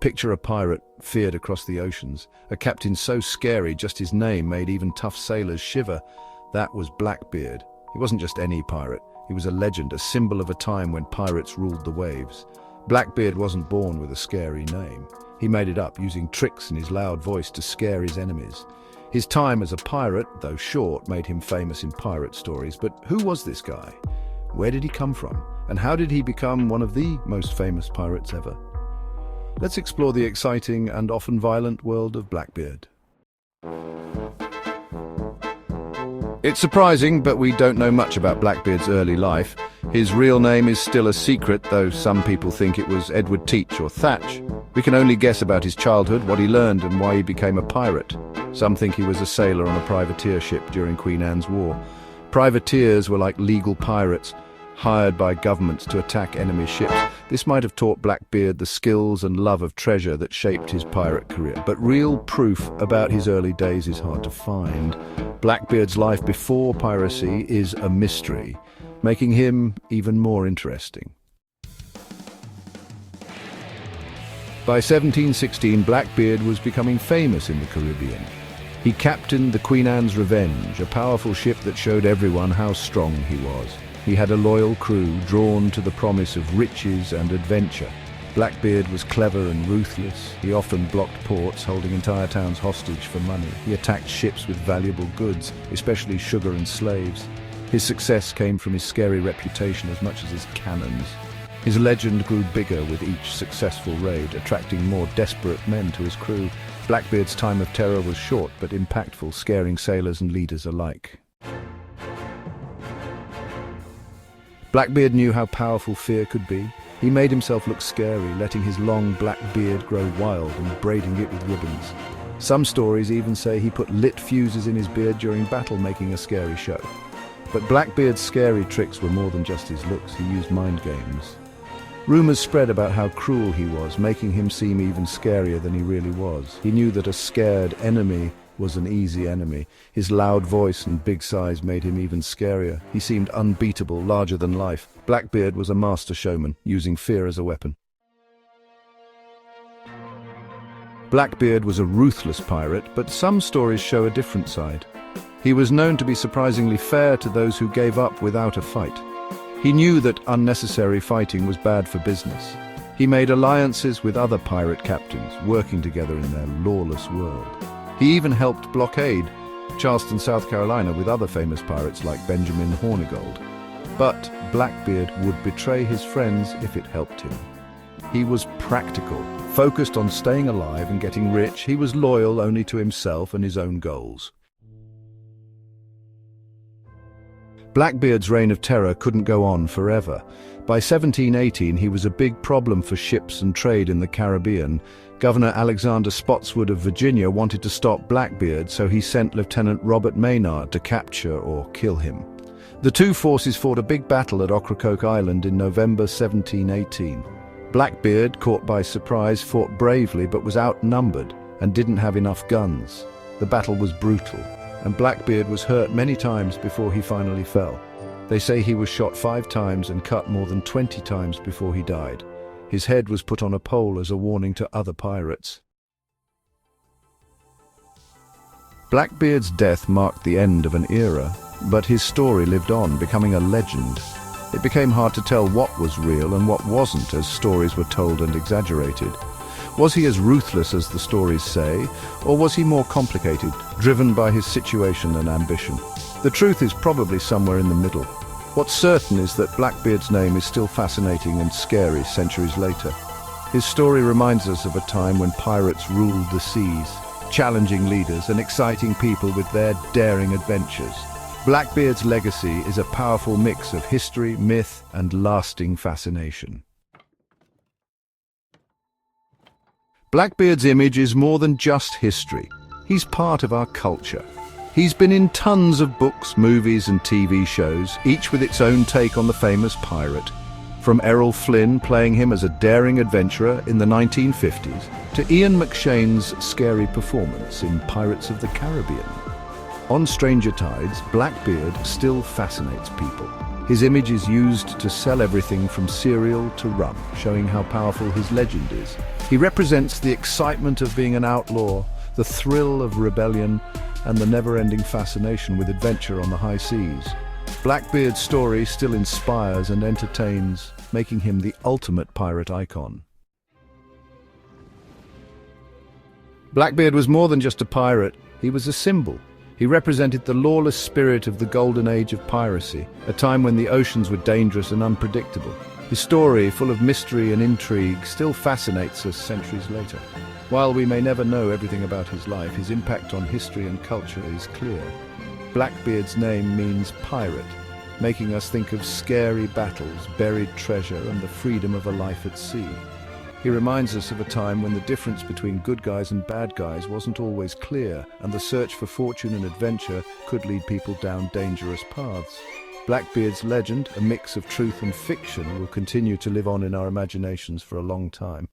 Picture a pirate feared across the oceans, a captain so scary just his name made even tough sailors shiver. That was Blackbeard. He wasn't just any pirate. He was a legend, a symbol of a time when pirates ruled the waves. Blackbeard wasn't born with a scary name. He made it up, using tricks and his loud voice to scare his enemies. His time as a pirate, though short, made him famous in pirate stories. But who was this guy? Where did he come from? And how did he become one of the most famous pirates ever? Let's explore the exciting and often violent world of Blackbeard. It's surprising, but we don't know much about Blackbeard's early life. His real name is still a secret, though some people think it was Edward Teach or Thatch. We can only guess about his childhood, what he learned, and why he became a pirate. Some think he was a sailor on a privateer ship during Queen Anne's War. Privateers were like legal pirates, hired by governments to attack enemy ships. This might have taught Blackbeard the skills and love of treasure that shaped his pirate career. But real proof about his early days is hard to find. Blackbeard's life before piracy is a mystery, making him even more interesting. By 1716, Blackbeard was becoming famous in the Caribbean. He captained the Queen Anne's Revenge, a powerful ship that showed everyone how strong he was. He had a loyal crew drawn to the promise of riches and adventure. Blackbeard was clever and ruthless. He often blocked ports, holding entire towns hostage for money. He attacked ships with valuable goods, especially sugar and slaves. His success came from his scary reputation as much as his cannons. His legend grew bigger with each successful raid, attracting more desperate men to his crew. Blackbeard's time of terror was short but impactful, scaring sailors and leaders alike. Blackbeard knew how powerful fear could be. He made himself look scary, letting his long black beard grow wild and braiding it with ribbons. Some stories even say he put lit fuses in his beard during battle, making a scary show. But Blackbeard's scary tricks were more than just his looks. He used mind games. Rumors spread about how cruel he was, making him seem even scarier than he really was. He knew that a scared enemy was an easy enemy. His loud voice and big size made him even scarier. He seemed unbeatable, larger than life. Blackbeard was a master showman, using fear as a weapon. Blackbeard was a ruthless pirate, but some stories show a different side. He was known to be surprisingly fair to those who gave up without a fight. He knew that unnecessary fighting was bad for business. He made alliances with other pirate captains, working together in their lawless world. He even helped blockade Charleston, South Carolina, with other famous pirates like Benjamin Hornigold. But Blackbeard would betray his friends if it helped him. He was practical, focused on staying alive and getting rich. He was loyal only to himself and his own goals. Blackbeard's reign of terror couldn't go on forever. By 1718, he was a big problem for ships and trade in the Caribbean. Governor Alexander Spotswood of Virginia wanted to stop Blackbeard, so he sent Lieutenant Robert Maynard to capture or kill him. The two forces fought a big battle at Ocracoke Island in November 1718. Blackbeard, caught by surprise, fought bravely but was outnumbered and didn't have enough guns. The battle was brutal, and Blackbeard was hurt many times before he finally fell. They say he was shot 5 times and cut more than 20 times before he died. His head was put on a pole as a warning to other pirates. Blackbeard's death marked the end of an era, but his story lived on, becoming a legend. It became hard to tell what was real and what wasn't as stories were told and exaggerated. Was he as ruthless as the stories say, or was he more complicated, driven by his situation and ambition? The truth is probably somewhere in the middle. What's certain is that Blackbeard's name is still fascinating and scary centuries later. His story reminds us of a time when pirates ruled the seas, challenging leaders and exciting people with their daring adventures. Blackbeard's legacy is a powerful mix of history, myth, and lasting fascination. Blackbeard's image is more than just history. He's part of our culture. He's been in tons of books, movies, and TV shows, each with its own take on the famous pirate. From Errol Flynn playing him as a daring adventurer in the 1950s, to Ian McShane's scary performance in Pirates of the Caribbean. On Stranger Tides, Blackbeard still fascinates people. His image is used to sell everything from cereal to rum, showing how powerful his legend is. He represents the excitement of being an outlaw, the thrill of rebellion, and the never-ending fascination with adventure on the high seas. Blackbeard's story still inspires and entertains, making him the ultimate pirate icon. Blackbeard was more than just a pirate, he was a symbol. He represented the lawless spirit of the golden age of piracy, a time when the oceans were dangerous and unpredictable. His story, full of mystery and intrigue, still fascinates us centuries later. While we may never know everything about his life, his impact on history and culture is clear. Blackbeard's name means pirate, making us think of scary battles, buried treasure, and the freedom of a life at sea. He reminds us of a time when the difference between good guys and bad guys wasn't always clear, and the search for fortune and adventure could lead people down dangerous paths. Blackbeard's legend, a mix of truth and fiction, will continue to live on in our imaginations for a long time.